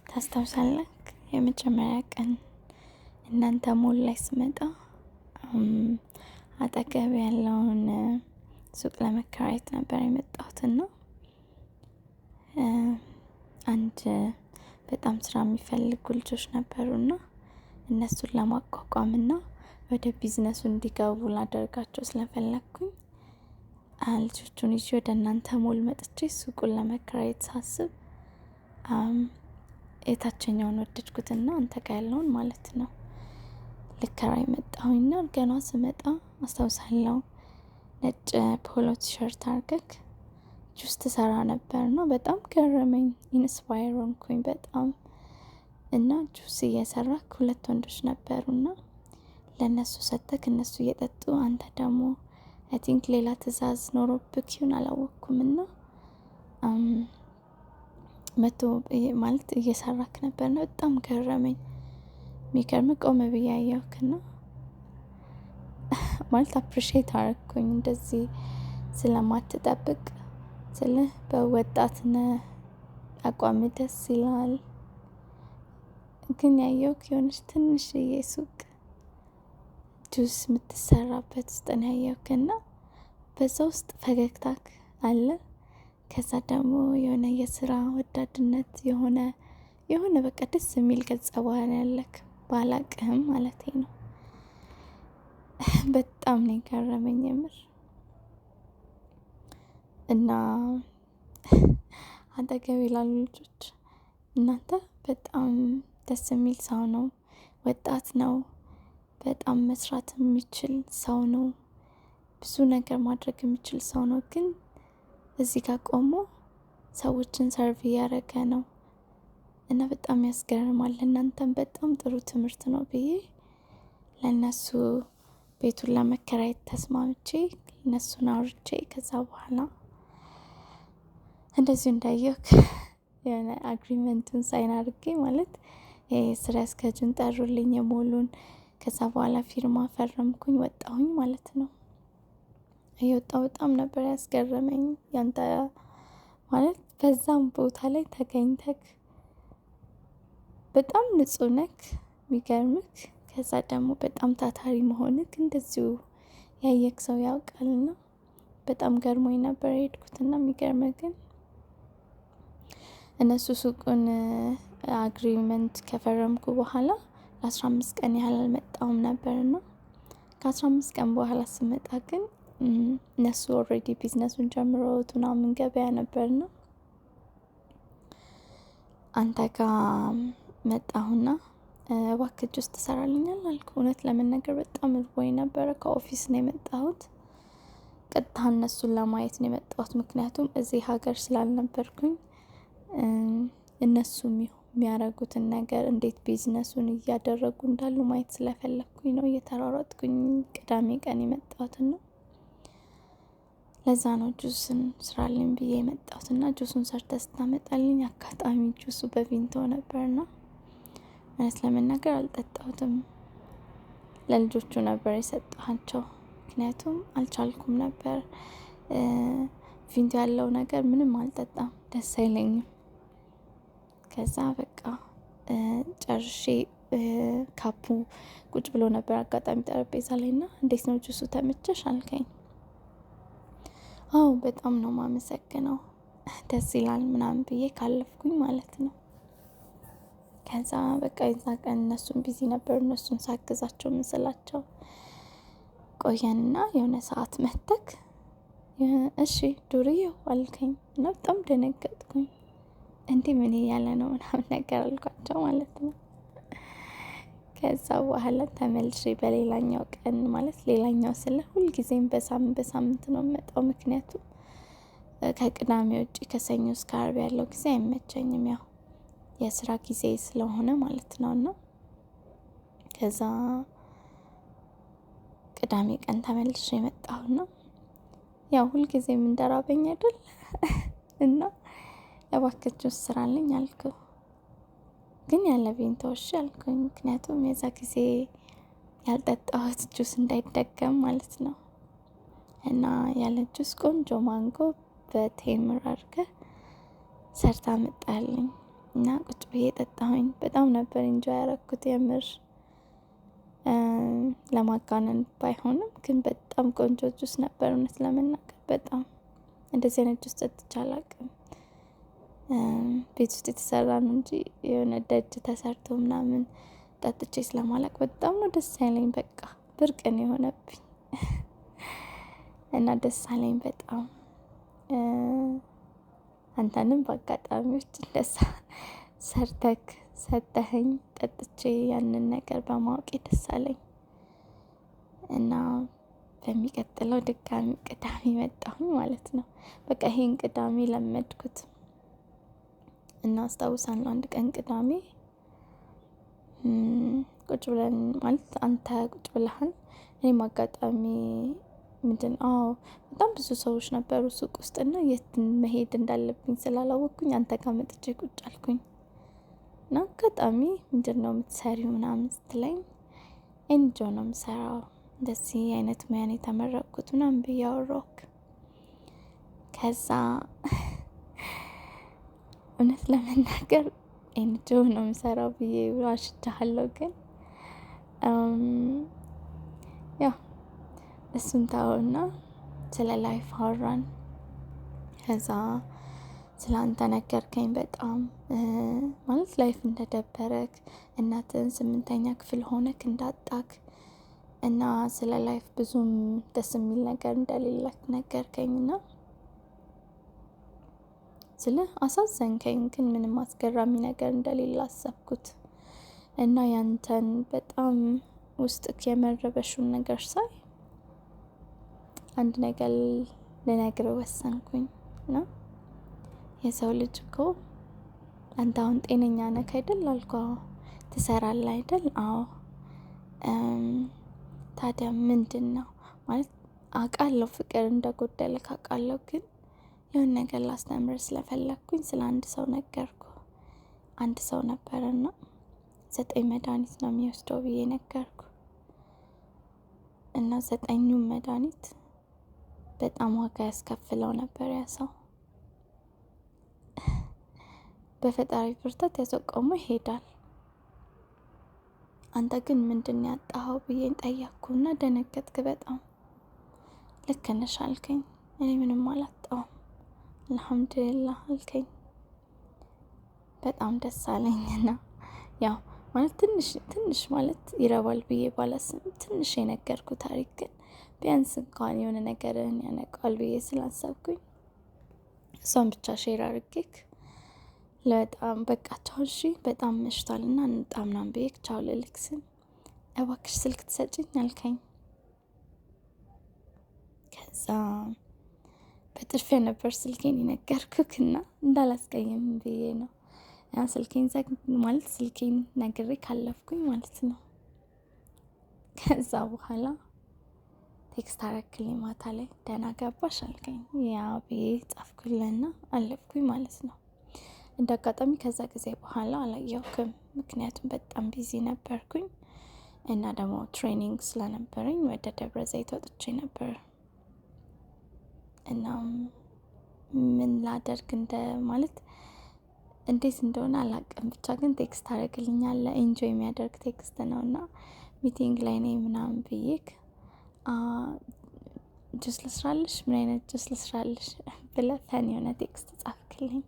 ታስታውሳለህ? የመጀመሪያ ቀን እናንተ ሞል ላይ ስመጣ አጠገብ ያለውን ሱቅ ለመከራየት ነበር የመጣሁትና አንድ በጣም ስራ የሚፈልጉ ልጆች ነበሩና እነሱን ለማቋቋምና ወደ ቢዝነሱ እንዲገቡ ላደርጋቸው ስለፈለኩኝ ልጆቹን ይዤ ወደ እናንተ ሞል መጥቼ ሱቁን ለመከራየት ሳስብ የታችኛውን ወደድኩትና አንተ ጋር ያለውን ማለት ነው። ልከራይ መጣሁኝና ገና ስመጣ አስታውሳለሁ ነጭ ፖሎ ቲሸርት አድርገህ ጁስ ትሰራ ነበርና በጣም ገረመኝ። ኢንስፓየር ሆንኩኝ በጣም እና ጁስ እየሰራክ ሁለት ወንዶች ነበሩና ለነሱ ሰጥተክ እነሱ እየጠጡ አንተ ደግሞ አይ ቲንክ ሌላ ትዕዛዝ ኖሮብክ ይሁን አላወቅኩምና መቶ ማለት እየሰራክ ነበርና በጣም ገረመኝ። የሚገርም ቆመ ብዬ አየሁክና ማለት አፕሪሼት አደረኩኝ እንደዚህ ስለማትጠብቅ ስልህ በወጣትነህ አቋም ደስ ይላል። ግን ያየሁክ የሆነች ትንሽዬ ሱቅ ጁስ የምትሰራበት ውስጥ ነው ያየሁክና በዛ ውስጥ ፈገግታክ አለ። ከዛ ደግሞ የሆነ የስራ ወዳድነት የሆነ በቃ ደስ የሚል ገጸ ባህሪ ያለክ ባላቅህም ማለቴ ነው። በጣም ነው የገረመኝ የምር እና አጠገቤ ላሉ ልጆች እናንተ በጣም ደስ የሚል ሰው ነው፣ ወጣት ነው፣ በጣም መስራት የሚችል ሰው ነው፣ ብዙ ነገር ማድረግ የሚችል ሰው ነው። ግን እዚህ ጋር ቆሞ ሰዎችን ሰርቭ እያደረገ ነው እና በጣም ያስገርማል። እናንተም በጣም ጥሩ ትምህርት ነው ብዬ ለነሱ ቤቱን ለመከራየት ተስማምቼ እነሱን አውርቼ ከዛ በኋላ እንደዚህ እንዳየሁክ የሆነ አግሪመንቱን ሳይን አድርጌ ማለት ስራ አስኪያጁን ጠሩልኝ የሞሉን። ከዛ በኋላ ፊርማ ፈረምኩኝ ወጣሁኝ ማለት ነው። የወጣው በጣም ነበር ያስገረመኝ። ያንተ ማለት በዛም ቦታ ላይ ተገኝተክ በጣም ንጹህ ነክ የሚገርምክ። ከዛ ደግሞ በጣም ታታሪ መሆንክ እንደዚሁ ያየክ ሰው ያውቃልና በጣም ገርሞኝ ነበር የሄድኩትና የሚገርመው ግን እነሱ ሱቁን አግሪመንት ከፈረምኩ በኋላ ለ15 ቀን ያህል አልመጣሁም ነበርና ከ15 ቀን በኋላ ስመጣ ግን እነሱ ኦልሬዲ ቢዝነሱን ጀምረውት ምናምን ገበያ ነበርና አንተ ጋር መጣሁና እባክህ ጁስ ትሰራልኛል አልኩ። እውነት ለመናገር በጣም እርቦኝ ነበረ። ከኦፊስ ነው የመጣሁት። ቀጥታ እነሱን ለማየት ነው የመጣሁት። ምክንያቱም እዚህ ሀገር ስላልነበርኩኝ እነሱ የሚያደርጉትን ነገር እንዴት ቢዝነሱን እያደረጉ እንዳሉ ማየት ስለፈለኩኝ ነው እየተሯሯጥኩኝ ቅዳሜ ቀን የመጣሁትና ለዛ ነው ጁስን ስራልኝ ብዬ የመጣሁትና ጁሱን ሰርተህ ስታመጣልኝ አጋጣሚ ጁሱ በቪንቶ ነበርና እውነት ለመናገር አልጠጣሁትም። ለልጆቹ ነበር የሰጠኋቸው ምክንያቱም አልቻልኩም ነበር። ቪንቶ ያለው ነገር ምንም አልጠጣም፣ ደስ አይለኝም። ከዛ በቃ ጨርሼ ካፑ ቁጭ ብሎ ነበር አጋጣሚ ጠረጴዛ ላይና እንዴት ነው ጁሱ ተመቸሽ አልከኝ። አዎ በጣም ነው የማመሰግነው፣ ደስ ይላል ምናምን ብዬ ካለፍኩኝ ማለት ነው። ከዛ በቃ የዛ ቀን እነሱን ቢዚ ነበሩ። እነሱን ሳግዛቸው ምስላቸው ቆየንና የሆነ ሰዓት መተክ እሺ ዱርዬው አልከኝ እና በጣም ደነገጥኩኝ። እንዲህ ምን እያለ ነው ምናምን ነገር አልኳቸው ማለት ነው። ከዛ በኋላ ተመልሼ በሌላኛው ቀን ማለት ሌላኛው ስለ ሁልጊዜም በሳምንት ነው የምመጣው። ምክንያቱም ከቅዳሜ ውጪ ከሰኞ እስከ ዓርብ ያለው ጊዜ አይመቸኝም፣ ያው የስራ ጊዜ ስለሆነ ማለት ነውና ከዛ ቅዳሜ ቀን ተመልሼ የመጣሁና ያው ሁልጊዜም እንደራበኝ አይደል እና እባክህ ጁስ ስራልኝ አልኩ። ግን ያለ ቪንቶ እሺ አልኩኝ። ምክንያቱም የዛ ጊዜ ያልጠጣሁት ጁስ እንዳይደገም ማለት ነው። እና ያለ ቆንጆ ማንጎ በቴምር አድርገህ ሰርታ መጣልኝ። እና ቁጭ ብዬ ጠጣሁኝ። በጣም ነበር እንጆ ያረኩት የምር ለማጋነን ባይሆንም ግን በጣም ቆንጆ ጁስ ነበር። እውነት ለመናገር በጣም እንደዚህ አይነት ጁስ ጠጥቼ አላውቅም። ቤት ውስጥ የተሰራ ነው እንጂ የሆነ ደጅ ተሰርቶ ምናምን ጠጥቼ ስለማላውቅ በጣም ነው ደስ ያለኝ። በቃ ብርቅ ነው የሆነብኝ እና ደስ አለኝ በጣም። አንተንም በአጋጣሚዎች እንደዛ ሰርተክ ሰጠኸኝ ጠጥቼ ያንን ነገር በማወቄ ደስ አለኝ። እና በሚቀጥለው ድጋሚ ቅዳሜ መጣሁኝ ማለት ነው። በቃ ይሄን ቅዳሜ ለመድኩት እና አስታውሳለሁ አንድ ቀን ቅዳሜ ቁጭ ብለን ማለት አንተ ቁጭ ብለሃል፣ እኔም አጋጣሚ በጣም ብዙ ሰዎች ነበሩ ሱቅ ውስጥ እና የት መሄድ እንዳለብኝ ስላላወቅኩኝ አንተ ጋር መጥቼ ቁጭ አልኩኝ እና አጋጣሚ ምንድነው የምትሰሪው ምናምን ስትለኝ ኤንጆ ነው የምሰራው እንደዚህ አይነት ሙያን የተመረቅኩት ምናምን ብዬ አወራሁክ። ከዛ እውነት ለመናገር ኤንጆ ነው የምሰራው ብዬ ዋሽቻለሁ። ግን ያው እሱን ተውና ስለ ላይፍ አወራን። ከዛ ስለ አንተ ነገርከኝ። በጣም ማለት ላይፍ እንደደበረክ እናትን 8ኛ ክፍል ሆነክ እንዳጣክ እና ስለ ላይፍ ብዙም ደስ የሚል ነገር እንደሌለክ ነገርከኝና ስለ አሳዘንከኝ። ግን ምንም አስገራሚ ነገር እንደሌለ አሰብኩት እና ያንተን በጣም ውስጥክ የመረበሹን ነገር ሳይ አንድ ነገር ልነግርህ ወሰንኩኝ። እና የሰው ልጅ እኮ አንተ አሁን ጤነኛ ነህ አይደል አልኩህ። ትሰራለህ አይደል? አዎ። ታዲያ ምንድነው ማለት አውቃለሁ ፍቅር እንደጎደለክ አውቃለሁ። ግን የሆነ ነገር ላስተምር ስለፈለኩኝ ስለ አንድ ሰው ነገርኩ። አንድ ሰው ነበረና 9 መድኃኒት ነው የሚወስደው ብዬ ነገርኩ። እና 9ኙም መድኃኒት በጣም ዋጋ ያስከፍለው ነበር ያ ሰው። በፈጣሪ ብርታት ያዘቆሙ ይሄዳል። አንተ ግን ምንድን ያጣኸው ብዬ ጠየቅኩና ደነገጥክ በጣም። ልክ ነሽ አልከኝ። እኔ ምንም አላጣሁም አልሐምዱሊላህ አልከኝ። በጣም ደስ አለኝና ያው ማለት ትንሽ ማለት ይረባል ብዬ ባላስብ ትንሽ የነገርኩ ታሪክ ግን ቢያንስ እንኳን የሆነ ነገርን ያነቃል ብዬ ስላሰብኩኝ እሷን ብቻ ሼር አድርጌክ በጣም በቃ ቻው እሺ በጣም መሽቷልና እንውጣ ምናምን ብዬክ ቻው ልልክ ስል እባክሽ ስልክ ትሰጪኝ አልከኝ። ከዛ በጥርፊያ ነበር ስልኬን የነገርኩክና እንዳላስቀይም ብዬ ነው። ያ ስልኬን ነግሬ ካለፍኩኝ ማለት ነው። ከዛ በኋላ ቴክስት አረክልኝ ማታ ላይ ደህና ገባሽ አልከኝ። ያው ብዬ ጻፍኩልና አለፍኩኝ ማለት ነው። እንደ አጋጣሚ ከዛ ጊዜ በኋላ አላየሁክም፣ ምክንያቱም በጣም ቢዚ ነበርኩኝ እና ደግሞ ትሬኒንግ ስለነበረኝ ወደ ደብረ ዘይት ወጥቼ ነበር። እና ምን ላደርግ ማለት እንዴት እንደሆነ አላውቅም፣ ብቻ ግን ቴክስት አደረግልኛለህ ኢንጆይ የሚያደርግ ቴክስት ነውና ሚቲንግ ላይ ነኝ ምናምን ብዬክ ጁስ ልስራልሽ፣ ምን አይነት ጁስ ልስራልሽ ብለህ ፈን የሆነ ቴክስት ጻፍክልኝ።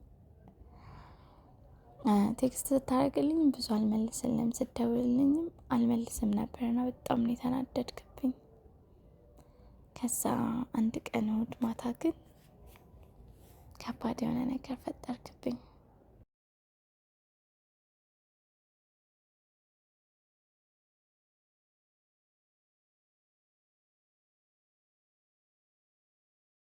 ቴክስት ስታደርግልኝ ብዙ አልመልስልም፣ ስደውልልኝም አልመልስም ነበርና በጣም ነው የተናደድክብኝ። ከዛ አንድ ቀን እሑድ ማታ ግን ከባድ የሆነ ነገር ፈጠርክብኝ።